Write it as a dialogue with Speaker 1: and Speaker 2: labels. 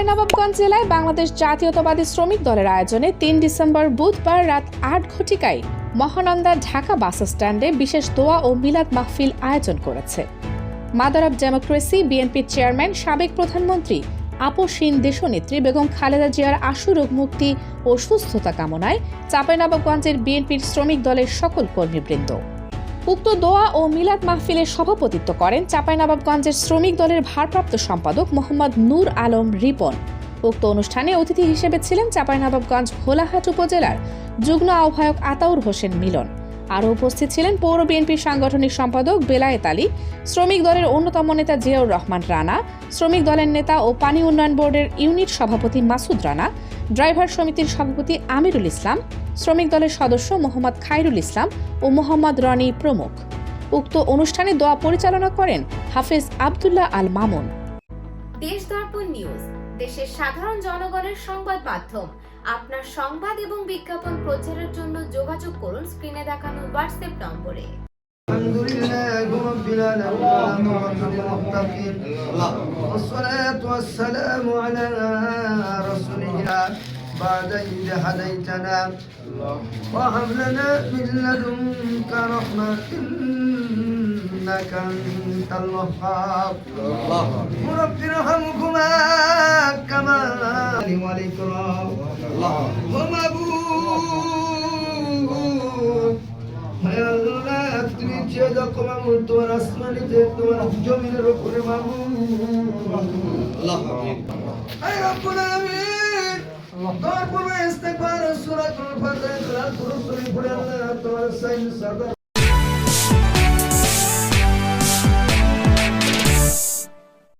Speaker 1: চাঁপাইনবাবগঞ্জ জেলায় বাংলাদেশ জাতীয়তাবাদী শ্রমিক দলের আয়োজনে ৩ ডিসেম্বর বুধবার রাত ৮ ঘটিকায় মহানন্দা ঢাকা বাস স্ট্যান্ডে বিশেষ দোয়া ও মিলাদ মাহফিল আয়োজন করেছে। মাদার অব ডেমোক্রেসি বিএনপির চেয়ারম্যান সাবেক প্রধানমন্ত্রী আপসহীন দেশনেত্রী বেগম খালেদা জিয়ার আশু রোগ মুক্তি ও সুস্থতা কামনায় চাঁপাইনবাবগঞ্জের বিএনপির শ্রমিক দলের সকল কর্মীবৃন্দ। উক্ত দোয়া ও মিলাদ মাহফিলের সভাপতিত্ব করেন চাঁপাইনবাবগঞ্জের শ্রমিক দলের ভারপ্রাপ্ত সম্পাদক মোহাম্মদ নূর আলম রিপন। উক্ত অনুষ্ঠানে অতিথি হিসেবে ছিলেন চাঁপাইনবাবগঞ্জ ভোলাহাট উপজেলার যুগ্ম আহ্বায়ক আতাউর হোসেন মিলন। আরও উপস্থিত ছিলেন পৌর বিএনপির সাংগঠনিক সম্পাদক বেলায়েত আলী, শ্রমিক দলের অন্যতম নেতা জিয়াউর রহমান রানা, শ্রমিক দলের নেতা ও পানি উন্নয়ন বোর্ডের ইউনিট সভাপতি মাসুদ রানা, ড্রাইভার সমিতির সভাপতি আমিরুল ইসলাম, শ্রমিক দলের সদস্য মোহাম্মদ খায়রুল ইসলাম ও মোহাম্মদ রনি প্রমুখ। উক্ত অনুষ্ঠানে দোয়া পরিচালনা করেন হাফেজ আব্দুল্লাহ আল মামুন।
Speaker 2: দেশ দর্পণ নিউজ, দেশের সাধারণ জনগণের সংবাদ মাধ্যম। আপনার সংবাদ এবং বিজ্ঞাপন প্রচারের জন্য যোগাযোগ করুন স্ক্রিনে দেখানো হোয়াটসঅ্যাপ নম্বরে।
Speaker 3: আলহামদুলিল্লাহি রাব্বিল আলামিন والصلاة والسلام على رسولنا بعد إذ هديتنا وهب لنا من لدنك رحمة إنك أنت الوهاب رب ارحمهما كما والإكرام هم أبوه يا الله তুমি যে রকম আমল তোমার আসমানিতে তোমার জমিনের উপরে মাবুদ আল্লাহ আয় রব্বুল আলামিন তোমার পূর্বে ইস্তেগফার সূরাতুল ফাতিহা তেলাওয়াত করুন, আল্লাহ তোমার সাইন সাদা